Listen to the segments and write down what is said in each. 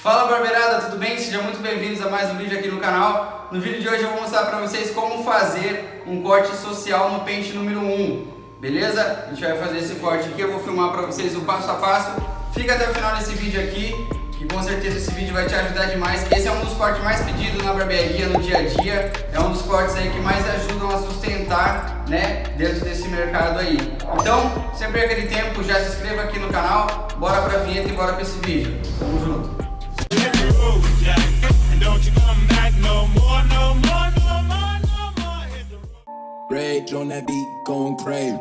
Fala barbeirada, tudo bem? Sejam muito bem-vindos a mais um vídeo aqui no canal. No vídeo de hoje eu vou mostrar para vocês como fazer um corte social no pente número 1, beleza? A gente vai fazer esse corte aqui, eu vou filmar para vocês o passo a passo. Fica até o final desse vídeo aqui, que com certeza esse vídeo vai te ajudar demais. Esse é um dos cortes mais pedidos na barbearia, no dia a dia. É um dos cortes aí que mais ajudam a sustentar, né, dentro desse mercado aí. Então, sem perder aquele tempo, já se inscreva aqui no canal. Bora pra vinheta e bora pra esse vídeo. Tamo junto. Rage on that beat, going crazy.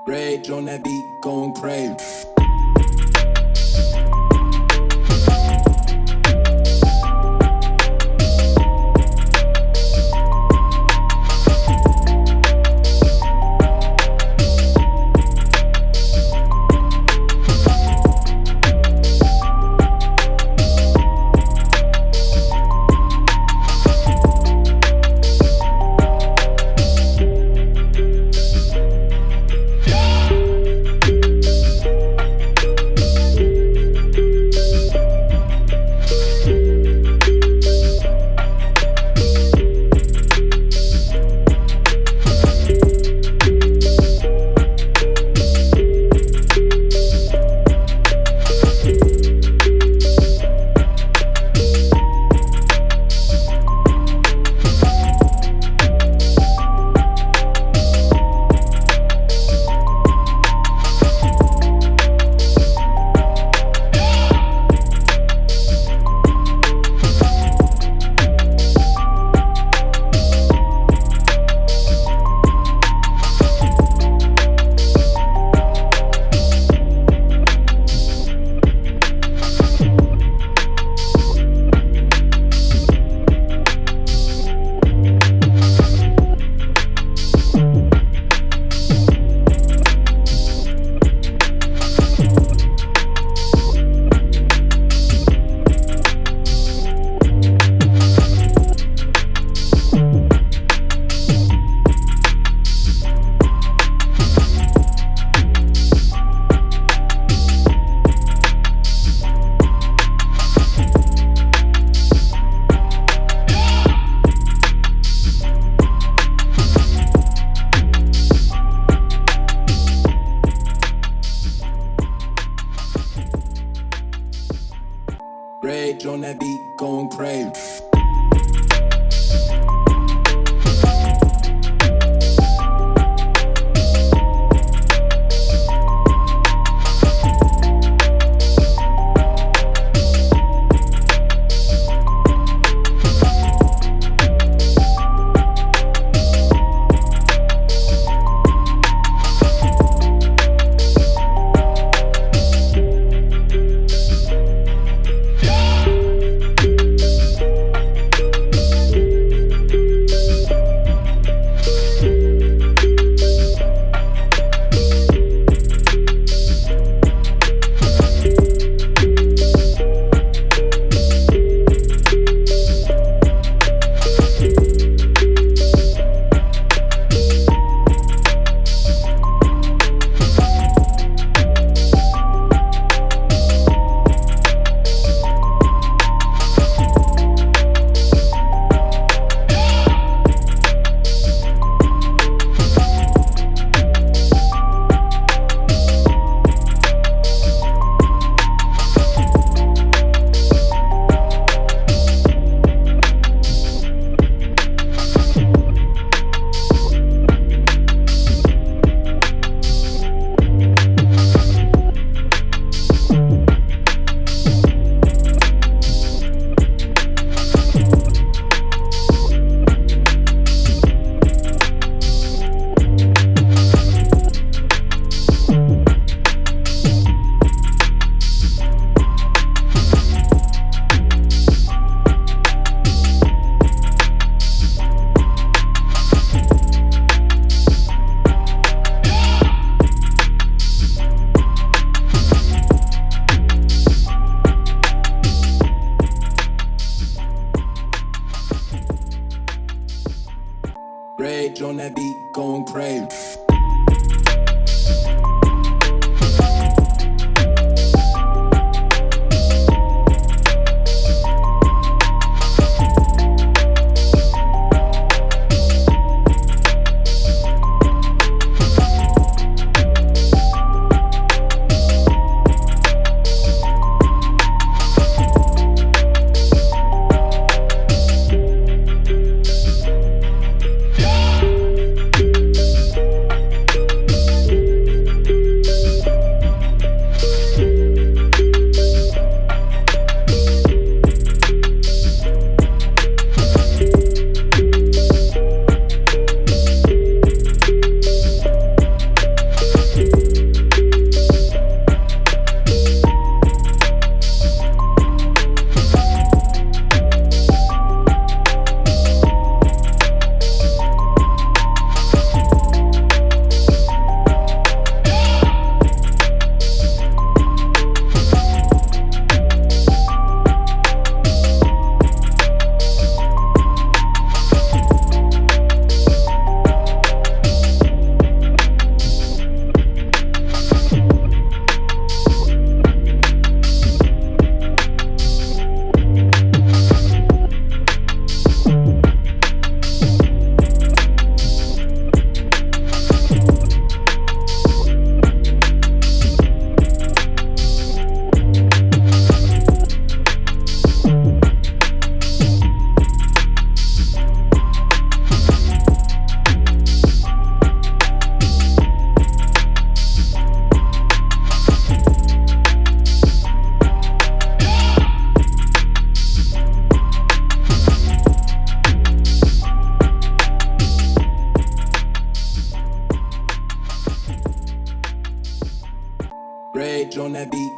Rage on that beat, going crazy. Rage on that beat, going crazy.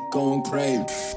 gon' crave.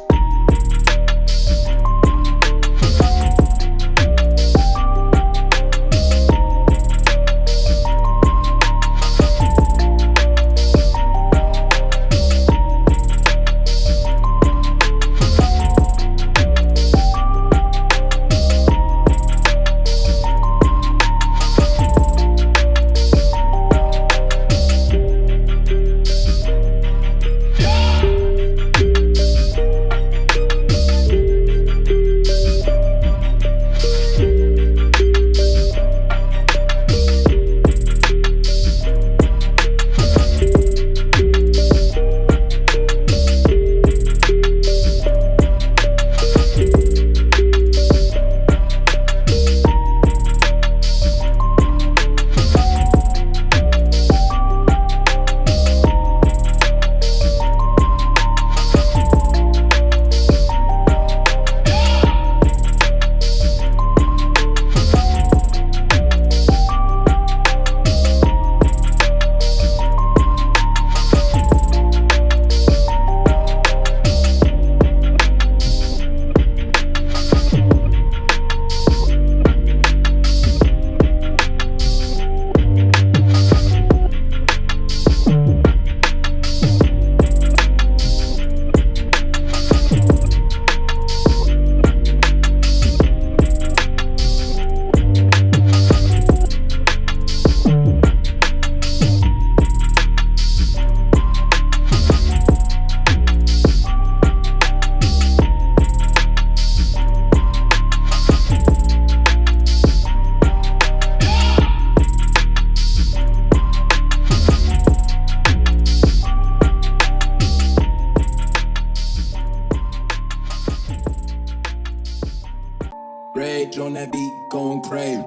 Rage on that beat, gon' crave.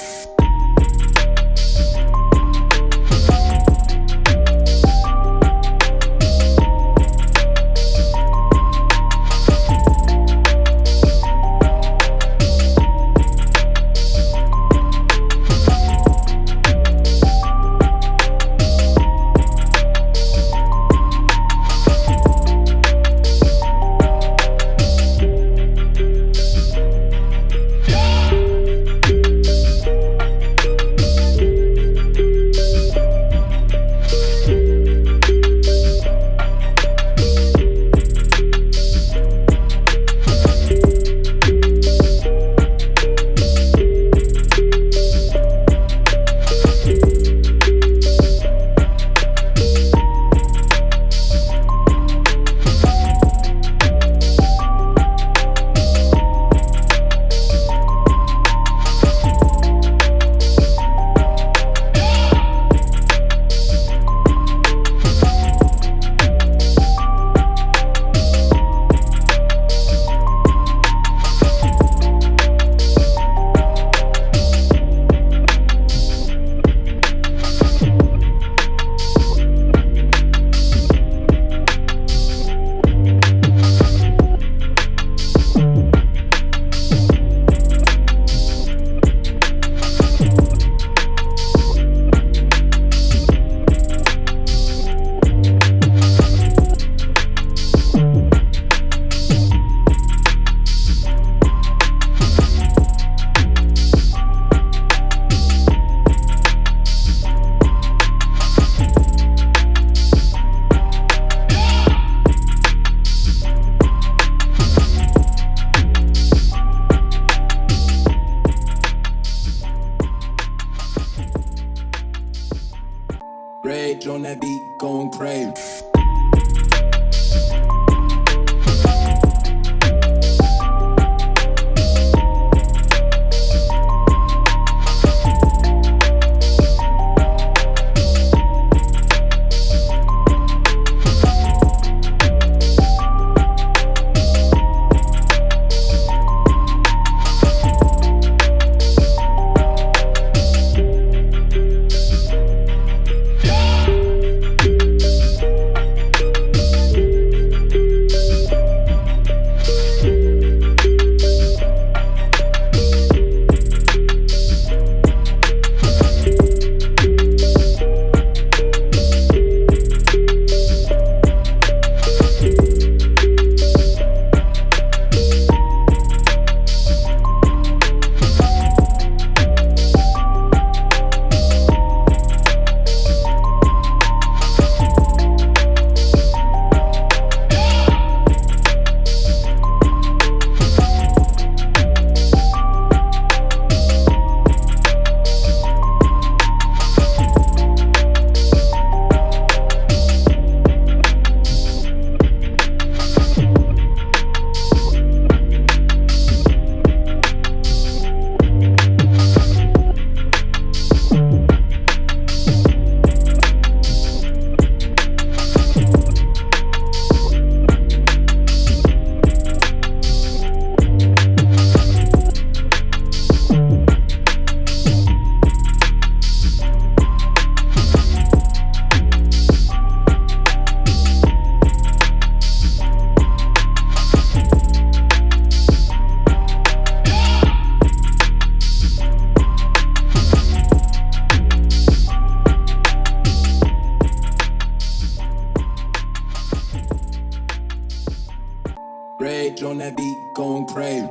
Rage on that beat, going crazy.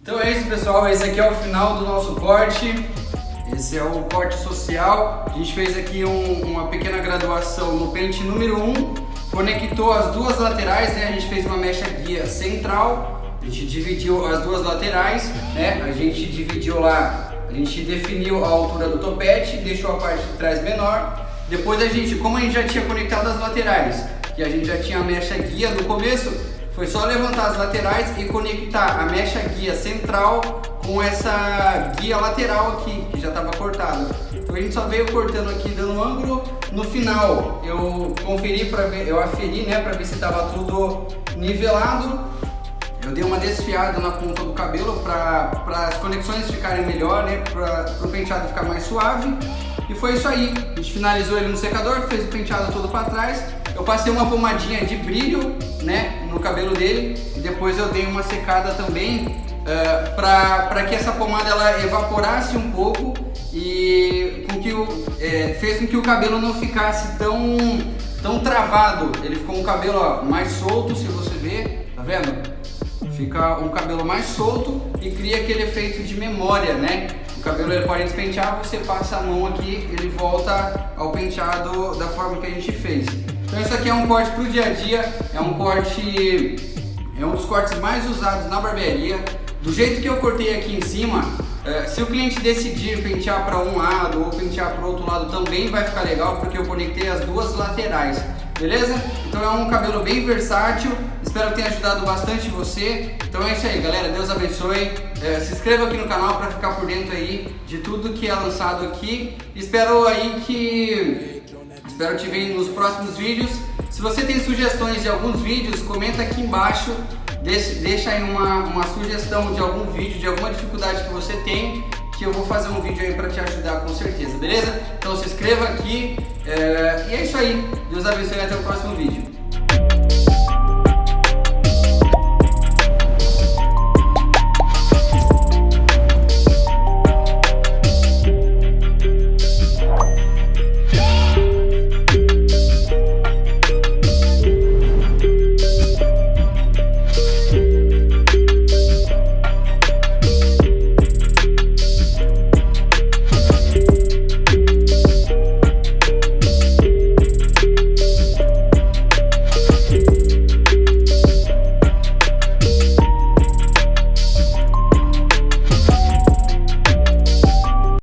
Então é isso, pessoal, esse aqui é o final do nosso corte. Esse é o corte social. A gente fez aqui uma pequena graduação no pente número 1, conectou as duas laterais, né? A gente fez uma mecha guia central, a gente dividiu as duas laterais, né? A gente dividiu lá, a gente definiu a altura do topete, deixou a parte de trás menor. Depois como a gente já tinha conectado as laterais, e a gente já tinha a mecha guia no começo, foi só levantar as laterais e conectar a mecha guia central com essa guia lateral aqui, que já estava cortada. Então a gente só veio cortando aqui, dando ângulo. No final eu conferi para ver, eu aferi, né, para ver se estava tudo nivelado. Eu dei uma desfiada na ponta do cabelo para as conexões ficarem melhor, né, para o penteado ficar mais suave. E foi isso aí. A gente finalizou ele no secador, fez o penteado todo para trás. Eu passei uma pomadinha de brilho, né, no cabelo dele, e depois eu dei uma secada também para que essa pomada ela evaporasse um pouco e fez com que o cabelo não ficasse tão travado. Ele ficou um cabelo, ó, mais solto, se você ver, tá vendo? Fica um cabelo mais solto e cria aquele efeito de memória, né? O cabelo ele pode despentear, você passa a mão aqui, ele volta ao penteado da forma que a gente fez. Então isso aqui é um corte pro dia a dia, é um dos cortes mais usados na barbearia. Do jeito que eu cortei aqui em cima, se o cliente decidir pentear para um lado ou pentear para o outro lado também vai ficar legal, porque eu conectei as duas laterais, beleza? Então é um cabelo bem versátil, espero que tenha ajudado bastante você. Então é isso aí, galera, Deus abençoe. Se inscreva aqui no canal para ficar por dentro aí de tudo que é lançado aqui. Espero te ver nos próximos vídeos. Se você tem sugestões de alguns vídeos, comenta aqui embaixo. Deixa aí uma sugestão de algum vídeo, de alguma dificuldade que você tem, que eu vou fazer um vídeo aí para te ajudar com certeza, beleza? Então se inscreva aqui e é isso aí. Deus abençoe e até o próximo vídeo.